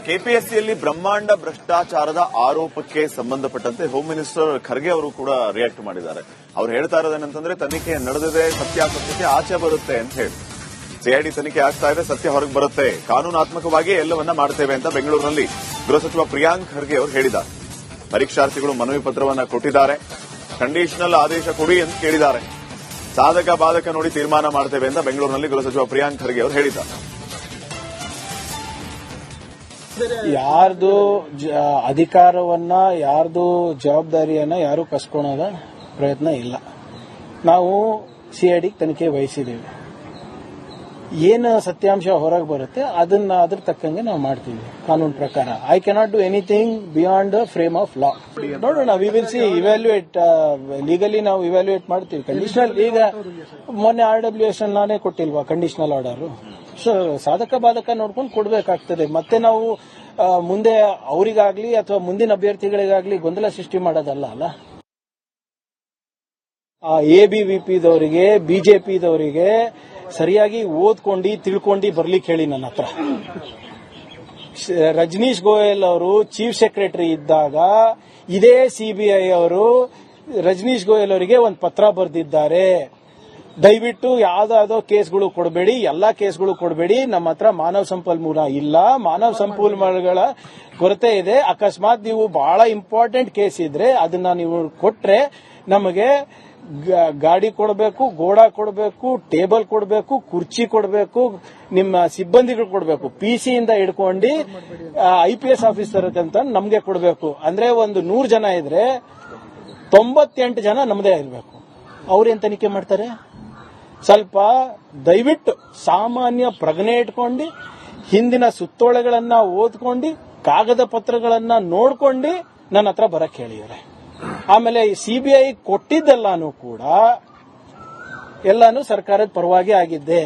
ಕೆಪಿಎಸ್ಸಿಯಲ್ಲಿ ಬ್ರಹ್ಮಾಂಡ ಭ್ರಷ್ಟಾಚಾರದ ಆರೋಪಕ್ಕೆ ಸಂಬಂಧಪಟ್ಟಂತೆ ಹೋಮ್ ಮಿನಿಸ್ಟರ್ ಖರ್ಗೆ ಅವರು ಕೂಡ ರಿಯಾಕ್ಟ್ ಮಾಡಿದ್ದಾರೆ. ಅವ್ರು ಹೇಳ್ತಾ ಇರೋದೇನಂತಂದ್ರೆ ತನಿಖೆ ನಡೆದಿದೆ, ಸತ್ಯಾಸತ್ಯತೆ ಆಚೆ ಬರುತ್ತೆ ಅಂತ ಹೇಳಿ. ಸಿಐಡಿ ತನಿಖೆ ಆಗ್ತಾ ಇದೆ, ಸತ್ಯ ಹೊರಗೆ ಬರುತ್ತೆ, ಕಾನೂನಾತ್ಮಕವಾಗಿ ಎಲ್ಲವನ್ನ ಮಾಡ್ತೇವೆ ಅಂತ ಬೆಂಗಳೂರಿನಲ್ಲಿ ಗೃಹ ಸಚಿವ ಪ್ರಿಯಾಂಕ್ ಖರ್ಗೆ ಅವರು ಹೇಳಿದ್ದಾರೆ. ಪರೀಕ್ಷಾರ್ಥಿಗಳು ಮನವಿ ಪತ್ರವನ್ನ ಕೊಟ್ಟಿದ್ದಾರೆ, ಕಂಡೀಷನಲ್ ಆದೇಶ ಕೊಡಿ ಅಂತ ಕೇಳಿದ್ದಾರೆ. ಸಾಧಕ ಬಾಧಕ ನೋಡಿ ತೀರ್ಮಾನ ಮಾಡ್ತೇವೆ ಅಂತ ಬೆಂಗಳೂರಿನಲ್ಲಿ ಗೃಹ ಸಚಿವ ಪ್ರಿಯಾಂಕ್ ಖರ್ಗೆ ಅವರು ಹೇಳಿದ್ದಾರೆ. ಯಾರ್ದು ಅಧಿಕಾರವನ್ನ ಯಾರ್ದು ಜವಾಬ್ದಾರಿಯನ್ನ ಯಾರು ಕಸ್ಕೊಳ್ಳೋದ ಪ್ರಯತ್ನ ಇಲ್ಲ. ನಾವು ಸಿಐಡಿ ತನಿಖೆ ವಹಿಸಿದ್ದೇವೆ. ಏನು ಸತ್ಯಾಂಶ ಹೊರಗೆ ಬರುತ್ತೆ ಅದನ್ನ ಅದ್ರ ತಕ್ಕಂಗೆ ನಾವು ಮಾಡ್ತೀವಿ ಕಾನೂನು ಪ್ರಕಾರ. I cannot do anything beyond the frame of law. ನೋಡೋಣ, we will see, evaluate legally ನಾವು ಇವ್ಯಾಲ್ಯೂಯೇಟ್ ಮಾಡ್ತೀವಿ. ಕಂಡೀಷನಲ್ ಈಗ ಮೊನ್ನೆ RWS ನಾನೇ ಕೊಟ್ಟಿಲ್ವಾ ಕಂಡೀಷನಲ್ ಆರ್ಡರ್. ಸೊ ಸಾಧಕ ಬಾಧಕ ನೋಡ್ಕೊಂಡು ಕೊಡಬೇಕಾಗ್ತದೆ. ಮತ್ತೆ ನಾವು ಮುಂದೆ ಅವರಿಗಾಗ್ಲಿ ಅಥವಾ ಮುಂದಿನ ಅಭ್ಯರ್ಥಿಗಳಿಗಾಗ್ಲಿ ಗೊಂದಲ ಸೃಷ್ಟಿ ಮಾಡೋದಲ್ಲ ಅಲ್ಲ. ABVPದವರಿಗೆ ಬಿಜೆಪಿದವರಿಗೆ ಸರಿಯಾಗಿ ಓದ್ಕೊಂಡು ತಿಳ್ಕೊಂಡು ಬರ್ಲಿಕ್ಕೆ ಹೇಳಿ ನನ್ನ ಹತ್ರ. ರಜನೀಶ್ ಗೋಯಲ್ ಅವರು ಚೀಫ್ ಸೆಕ್ರೆಟರಿ ಇದ್ದಾಗ ಇದೇ ಸಿಬಿಐ ಅವರು ರಜನೀಶ್ ಗೋಯಲ್ ಅವರಿಗೆ ಒಂದು ಪತ್ರ ಬರೆದಿದ್ದಾರೆ. ದಯವಿಟ್ಟು ಯಾವ್ದಾವ್ದೋ ಕೇಸ್ಗಳು ಕೊಡಬೇಡಿ, ಎಲ್ಲಾ ಕೇಸ್ಗಳು ಕೊಡಬೇಡಿ, ನಮ್ಮ ಹತ್ರ ಮಾನವ ಸಂಪನ್ಮೂಲ ಇಲ್ಲ, ಮಾನವ ಸಂಪನ್ಮೂಲಗಳ ಕೊರತೆ ಇದೆ. ಅಕಸ್ಮಾತ್ ನೀವು ಬಹಳ ಇಂಪಾರ್ಟೆಂಟ್ ಕೇಸ್ ಇದ್ರೆ ಅದನ್ನ ನೀವು ಕೊಟ್ರೆ ನಮಗೆ ಗಾಡಿ ಕೊಡಬೇಕು, ಗೋಡ ಕೊಡಬೇಕು, ಟೇಬಲ್ ಕೊಡಬೇಕು, ಕುರ್ಚಿ ಕೊಡಬೇಕು, ನಿಮ್ಮ ಸಿಬ್ಬಂದಿಗಳು ಕೊಡಬೇಕು, PC ಇಂದ ಹಿಡ್ಕೊಂಡು IPS ಆಫೀಸರ್ ಅಂತ ನಮ್ಗೆ ಕೊಡಬೇಕು. ಅಂದ್ರೆ ಒಂದು 100 ಜನ ಇದ್ರೆ 98 ಜನ ನಮ್ಮದೇ ಇರಬೇಕು. ಅವ್ರೇನ್ ತನಿಖೆ ಮಾಡ್ತಾರೆ? ಸ್ವಲ್ಪ ದಯವಿಟ್ಟು ಸಾಮಾನ್ಯ ಪ್ರಜ್ಞೆ ಇಟ್ಕೊಂಡು ಹಿಂದಿನ ಸುತ್ತೋಲೆಗಳನ್ನ ಓದ್ಕೊಂಡು ಕಾಗದ ಪತ್ರಗಳನ್ನ ನೋಡ್ಕೊಂಡು ನನ್ನ ಹತ್ರ ಬರಕ್ ಹೇಳಿದ್ದಾರೆ. ಆಮೇಲೆ CBI ಕೊಟ್ಟಿದ್ದೆಲ್ಲಾನು ಕೂಡ ಎಲ್ಲಾನು ಸರ್ಕಾರದ ಪರವಾಗಿ ಆಗಿದ್ದೆ.